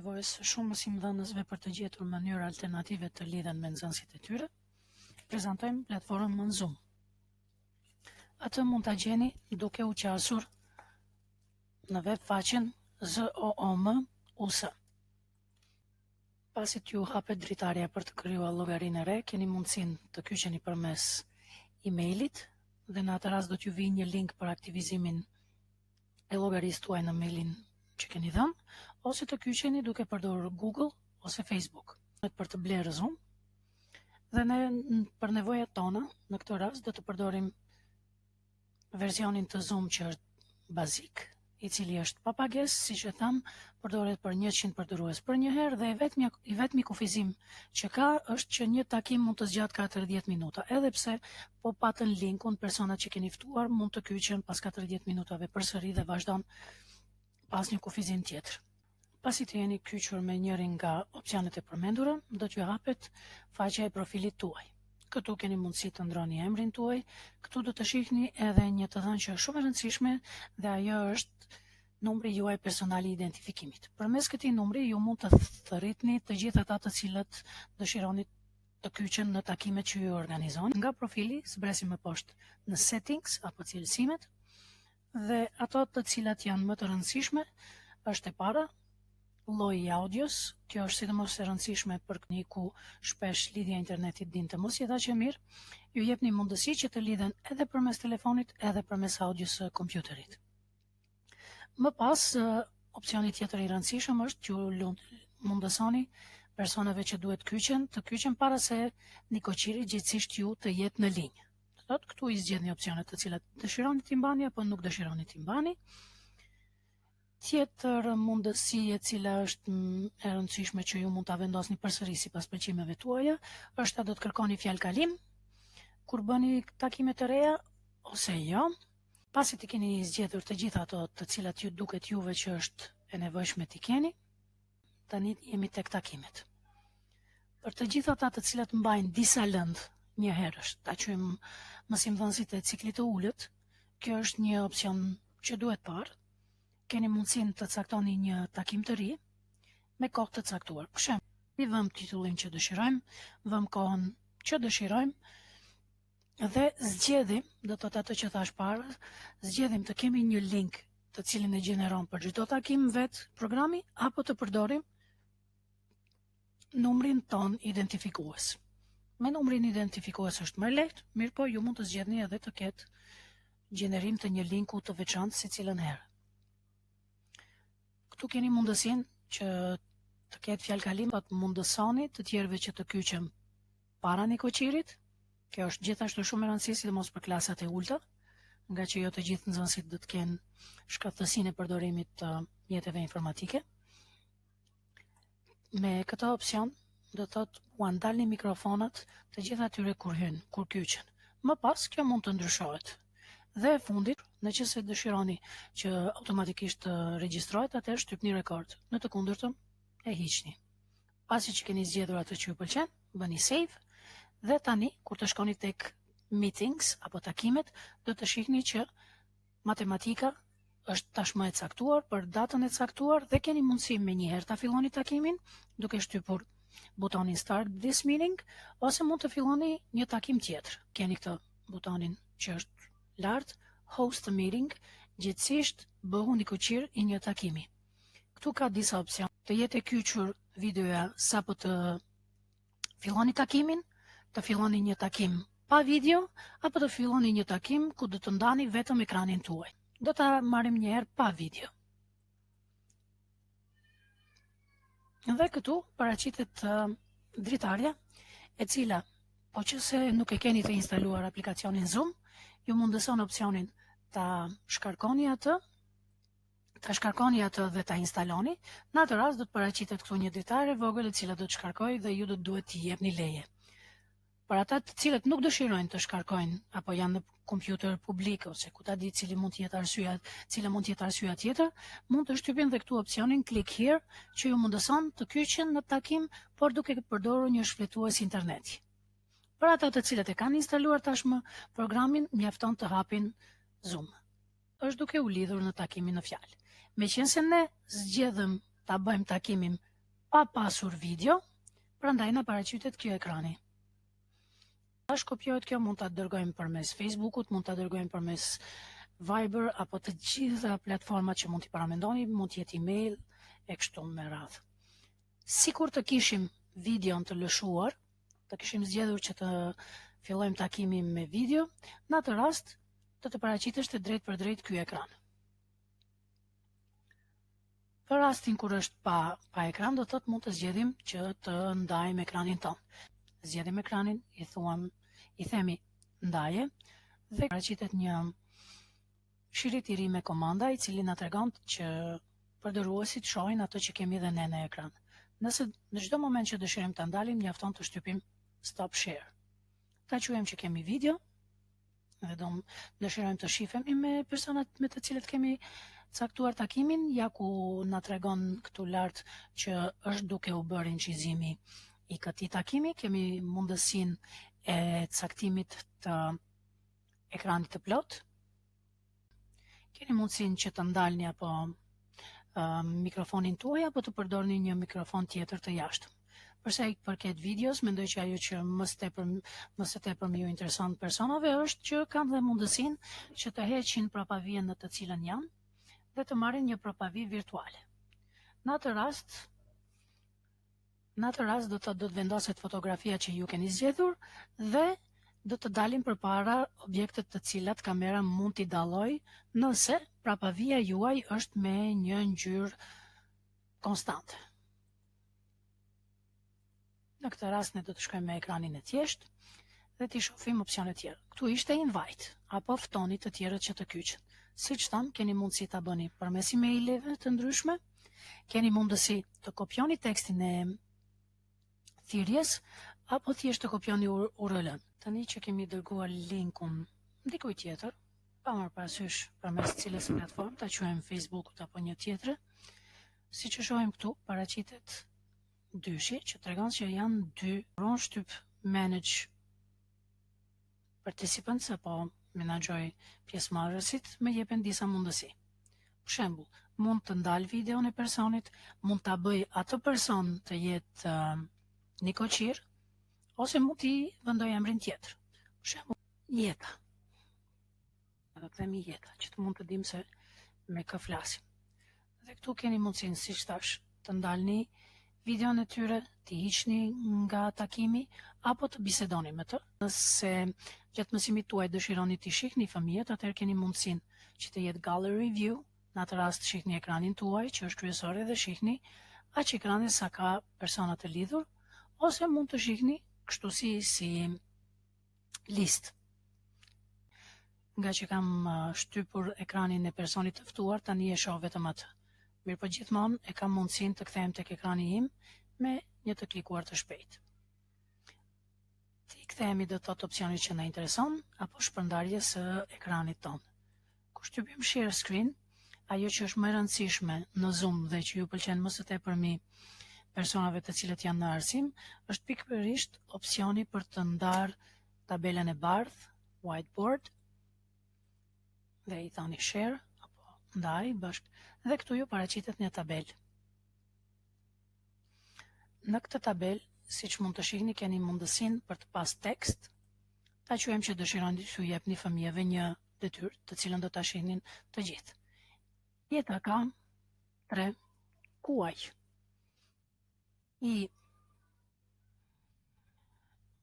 Nevojës shumë mësimdhënësve për të gjetur mënyra alternative të lidhen me nxënësit e tyre, prezantojmë platformën Zoom. Atë mund ta gjeni duke u qasur në web faqen ZOOM.us. Pasi t'ju hapet dritarja për të krijuar llogarinë e re, keni mundësinë të kyçeni përmes emailit dhe në atë rast do t'ju vijë një link për aktivizimin e llogarisë tuaj në mailin që keni dhënë, ose të kyçeni duke përdorur Google ose Facebook për të blerë Zoom. Dhe ne për nevojat tona në këtë rast do të përdorim versionin të Zoom që është bazik, i cili është pa pagesë, siç e tham, përdoret për 100 përdorues për një herë dhe i vetmi kufizim që ka është që një takim mund të zgjat 40 minuta, edhe pse po patën linkun, personat që keni ftuar mund të kyçen pas 40 minutave përsëri dhe vazhdon pas një kufizim tjetër. Pasi të jeni kyçur me njërin nga opsionet e përmendura, do t'ju hapet faqja e profilit tuaj. Këtu keni mundësi të ndroni emrin tuaj, këtu do të shihni edhe një të dhënë që është shumë e rëndësishme dhe ajo është numri juaj personal i identifikimit. Përmes këtij numri ju mund të thërritni të gjithë ata të cilët dëshironi të kyçen në takimet që ju organizoni. Nga profili zbresim më poshtë në settings apo cilësimet dhe ato të cilat janë më të rëndësishme është e para, lloji i audios. Kjo është sidomos e rëndësishme për një ku shpesh lidhja e internetit din të mos jetë aq e mirë, ju jepni mundësi që të lidhen edhe përmes telefonit edhe përmes audios së kompjuterit. Më pas, opsioni tjetër i rëndësishëm është që ju mundësoni personave që duhet kyçen të kyçen para se nikoqiri gjithsesisht ju të jetë në linjë. Do thotë këtu i zgjedhni opsionet të cilat dëshironi t'i mbani apo nuk dëshironi t'i mbani. Tjetër mundësi e cila është e rëndësishme që ju mund ta vendosni përsëri sipas pëlqimeve tuaja, është ta do të kërkoni fjalë kalim kur bëni takimet e reja ose jo. Pasi të keni zgjedhur të gjitha ato të cilat ju duket juve që është e nevojshme t'i keni, tani jemi tek takimet. Për të gjitha ata të cilat mbajnë disa lëndë një herësh, ta quajmë mësimdhënësit e ciklit të ulët, kjo është një opsion që duhet parë. Keni mundësinë të caktoni një takim të ri me kohë të caktuar. Për shembull, i vëm titullin që dëshirojmë, vëm kohën që dëshirojmë dhe zgjedhim, do të thotë atë që thash para, zgjedhim të kemi një link të cilin e gjeneron për çdo takim vet programi apo të përdorim numrin ton identifikues. Me numrin identifikues është më lehtë, mirë po ju mund të zgjedhni edhe të ketë gjenerim të një linku të veçantë secilën herë. Këtu keni mundësinë që të ketë fjalë kalim, të mundësoni të tjerëve që të kyçen para nikoqirit. Kjo është gjithashtu shumë e rëndësishme, sidomos për klasat e ulta, nga që jo të gjithë nxënësit do të kenë shkaftësinë e përdorimit të mjeteve informatike. Me këtë opsion do të thotë u ndalni mikrofonat të gjithë atyre kur hynë, kur kyçen. Më pas kjo mund të ndryshohet. Dhe e fundit, nëse dëshironi që automatikisht të regjistrohet, atëherë shtypni rekord. Në të kundërtën e hiqni. Pasi që keni zgjedhur atë që ju pëlqen, bëni save dhe tani kur të shkoni tek meetings apo takimet, do të shihni që matematika është tashmë e caktuar për datën e caktuar dhe keni mundësi me njëherë ta filloni takimin duke shtypur butonin start this meeting ose mund të filloni një takim tjetër. Keni këtë butonin që është lart, host a meeting, gjithsesisht bëhu nikoqir i një takimi. Këtu ka disa opsione. Të jetë e kyçur videoja sapo të filloni takimin, të filloni një takim pa video, apo të filloni një takim ku do të ndani vetëm ekranin tuaj. Do ta marrim një herë pa video. Dhe këtu paraqitet dritarja e cila, po qëse nuk e keni të instaluar aplikacionin Zoom, ju mundëson opsionin ta shkarkoni atë dhe ta instaloni. Në atë rast do të paraqitet këtu një dritare vogël e cila do të shkarkojë dhe ju do duhet t'i jepni leje. Për ata të cilët nuk dëshirojnë të shkarkojnë apo janë në kompjuter publik ose ku ta di cila mund të jetë arsyeja tjetër, mund të shtypin dhe këtu opsionin click here që ju mundëson të kyçen në takim por duke përdorur një shfletues interneti. Për ata të cilët e kanë instaluar tashmë programin, mjafton të hapin Zoom. Është duke u lidhur në takimin në fjalë. Meqense ne zgjedhëm ta bëjmë takimin pa pasur video, prandaj na paraqitet kjo ekrani. Tash kopjohet kjo, mund ta dërgojmë përmes Facebookut, mund ta dërgojmë përmes Viber apo të gjitha platformat që mund t'i paramendoni, mund t'jetë email e kështu me radhë. Sikur të kishim videon të lëshuar, të kishim zgjedhur që të fillojmë takimin me video, në atë rast të paraqiteshte drejt për drejt ky ekran. Për rastin kur është pa ekran, do thotë mund të zgjedhim që të ndajmë ekranin tonë. Zgjedhim ekranin, i themi ndaje dhe paraqitet një shirit i ri me komanda i cili na tregon që përdoruesit shohin ato që kemi dhe ne në ekran. Nëse në çdo moment që dëshirojmë ta ndalim, mjafton të shtypim stop share. Ta quajmë që kemi video dhe dëshirojmë të shifemi me personat me të cilët kemi caktuar takimin, ja ku na tregon këtu lart që është duke u bërë incizimi i këtij takimi, kemi mundësinë e caktimit të ekranit të plot. Keni mundësinë që të ndalni apo mikrofonin tuaj apo të përdorni një mikrofon tjetër të jashtëm. Përsa i përket videos, mendoj që ajo që më së tepër më ju intereson personave është që kanë dhe mundësinë që të heqin prapavien në të cilën janë dhe të marrin një prapavi virtuale. Në atë rast do të vendoset fotografia që ju keni zgjedhur dhe do të dalin përpara objektet të cilat kamera mund t'i dallojë nëse prapavia juaj është me një ngjyrë konstante. Në këtë rast ne do të shkojmë me ekranin e thjeshtë dhe t'i shohim opsionet tjera. Ktu ishte invite apo ftoni të tjerët që të kyçen. Siç tham, keni mundësi ta bëni përmes emaileve të ndryshme, keni mundësi të kopjoni tekstin e thirrjes apo thjesht të kopjoni URL-n. Tani që kemi dërguar linkun dikujt tjetër, pa marrë parasysh përmes cilës platformë, ta quajmë Facebookut apo një tjetër, siç e shohim këtu, paraqitet dyshi që tregon që janë dy shtyp manage participants apo menaxhoj pjesëmarrësit, më jepen disa mundësi. Për shembull, mund të ndal videon e personit, mund ta bëj atë person të jetë një koqir, ose mund t'i vendoj emrin tjetër. Për shembull, Jeta. Do të themi Jeta, që të mund të dim se me kë flasim. Dhe këtu keni mundësinë, siç thash, të ndalni videon e tyre, t'i hiqni nga takimi, apo të bisedoni me të. Nëse gjatë mësimit tuaj dëshironi t'i shihni fëmijët, atëherë keni mundësinë që të jetë gallery view, në atë rast shihni ekranin tuaj, që është kryesori, dhe shihni aq ekranin sa ka persona të lidhur, ose mund të shihni kështu si listë. Nga që kam shtypur ekranin e personit të ftuar, tani e shoh vetëm atë. Mirë po gjithmonë e kam mundësinë të kthehem tek ekrani im me një të klikuar të shpejtë. Ti kthehemi do të thotë opsioni që na intereson apo shpërndarje së ekranit tonë. Kur shtypim share screen, ajo që është më e rëndësishme në Zoom dhe që ju pëlqen më së tepërmi personave të cilët janë në arsim, është pikërisht opsioni për të ndarë tabelën e bardhë, whiteboard, dhe i thoni share apo ndaj bashkë, dhe këtu ju paraqitet një tabelë. Në këtë tabelë, siç mund të shihni, keni mundësinë për të pas tekst, ta quajmë që dëshironi t'u jepni fëmijëve një detyrë, të cilën do ta shihnin të gjithë. Jeta ka 3 kuaj. I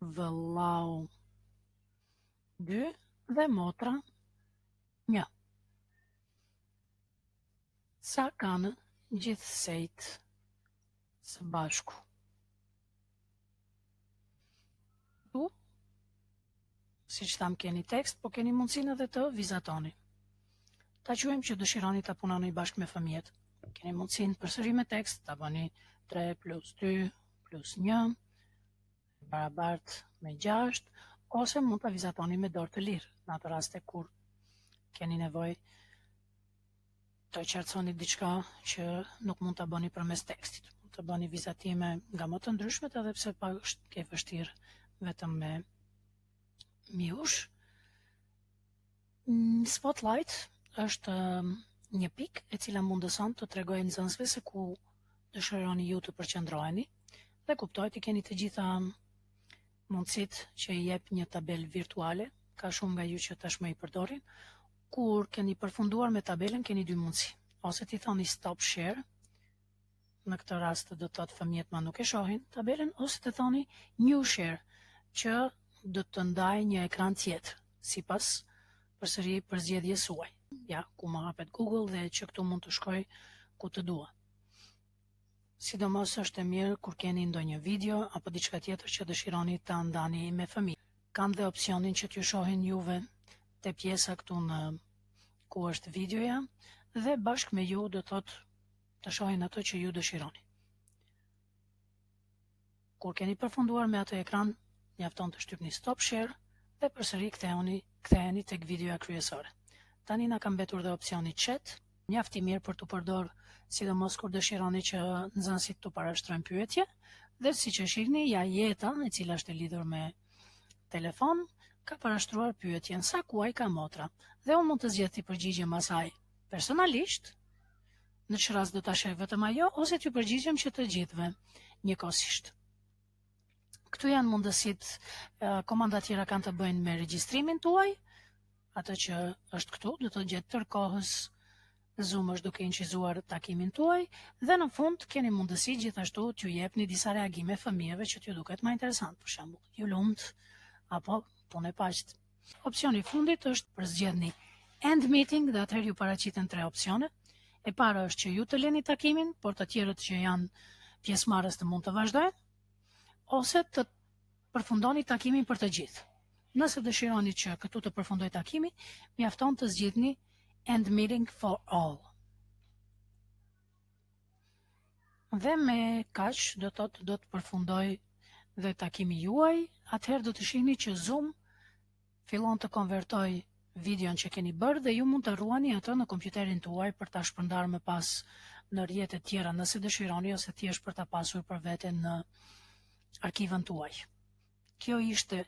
vëllau 2 dhe motra 1. Sa kanë gjithsejt së bashku. Tu, siç tham, keni tekst, po keni mundësinë edhe të vizatoni. Ta quajmë që dëshironi ta punoni bashkë me fëmijët. Keni mundësinë përsëri me tekst, ta bëni 3 plus 2 plus 1 barabartë me 6, ose mund ta vizatoni me dorë të lirë, në atë raste kur keni nevojë të qartësoni diçka që nuk mund ta bëni përmes tekstit. Mund të bëni vizatime nga më të ndryshmet, edhe pse pak është e vështirë vetëm me mjush. Spotlight është një pikë e cila mundëson të tregojë nxënësve se ku dëshironi ju të përqendroheni dhe kuptoj të keni të gjitha mundësit që i jep një tabel virtuale, ka shumë nga ju që tashmë i përdorin. Kur keni përfunduar me tabelën, keni dy mundësi. Ose ti thoni stop share, në këtë rast do të thotë fëmijët ma nuk e shohin tabelën, ose të thoni new share, që do të ndaj një ekran tjetër, sipas përsëri përzgjedhjes suaj. Ja, ku më hapet Google dhe që këtu mund të shkoj ku të dua. Sidomos është e mirë kur keni ndonjë video apo diçka tjetër që dëshironi ta ndani me fëmijë. Kam dhe opsionin që t'ju shohin juve te pjesa këtu në ku është videoja dhe bashkë me ju do thotë të shohin ato që ju dëshironi. Kur keni përfunduar me atë ekran, mjafton të shtypni stop share dhe përsëri ktheheni tek videoja kryesore. Tani na ka mbetur dhe opsioni chat, mjaft i mirë për të përdorur sidomos kur dëshironi që nxënësit të parashtrojnë pyetje, dhe siç e shihni, ja Jeta, e cila është e lidhur me telefon, ka parashtruar pyetjen sa kuaj ka motra, dhe unë mund të zgjedh të përgjigjem asaj personalisht, në që rast do ta sheh vetëm ajo, ose t'ju përgjigjem që të gjithëve njëkohësisht. Këtu janë mundësitë, komanda tjera kanë të bëjnë me regjistrimin tuaj, atë që është këtu, do të gjetë tërkohës Zoom është duke incizuar takimin tuaj, dhe në fund keni mundësi gjithashtu t'ju jepni disa reagime fëmijëve që t'ju duket më interesant, për shembull, ju lumt apo punë e paqt. Opsioni i fundit është për zgjedhni end meeting dhe atëherë ju paraqiten 3 opsione. E para është që ju të leni takimin, por të tjerët që janë pjesëmarrës të mund të vazhdojnë, ose të përfundoni takimin për të gjithë. Nëse dëshironi që këtu të përfundoj takimin, mjafton të zgjidhni end meeting for all. Dhe me kaq do të përfundoj dhe takimi juaj, atëherë do të shihni që Zoom fillon të konvertoj videon që keni bërë dhe ju mund të ruani atë në kompjuterin tuaj për ta shpërndarë më pas në rrjete tjera nëse dëshironi, ose thjesht për ta pasur për veten në arkivën tuaj. Kjo ishte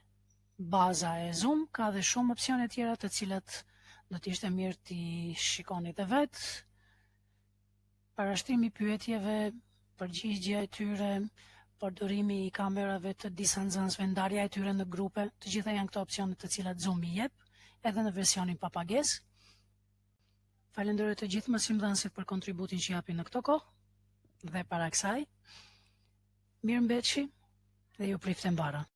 baza e Zoom, ka dhe shumë opsione tjera të cilat do të ishte mirë t'i shikoni dhe vetë. Parashtrimi pyetjeve, përgjigje e tyre, përdorimi i kamerave të disa nxënësve, ndarja e tyre në grupe, të gjitha janë këto opsione të cilat Zoom i jep, edhe në versionin pa pagesë. Falenderoj të gjithë mësimdhënësit për kontributin që japin në këto kohë, dhe para kësaj, mirëmbëjtje dhe ju priftem bara.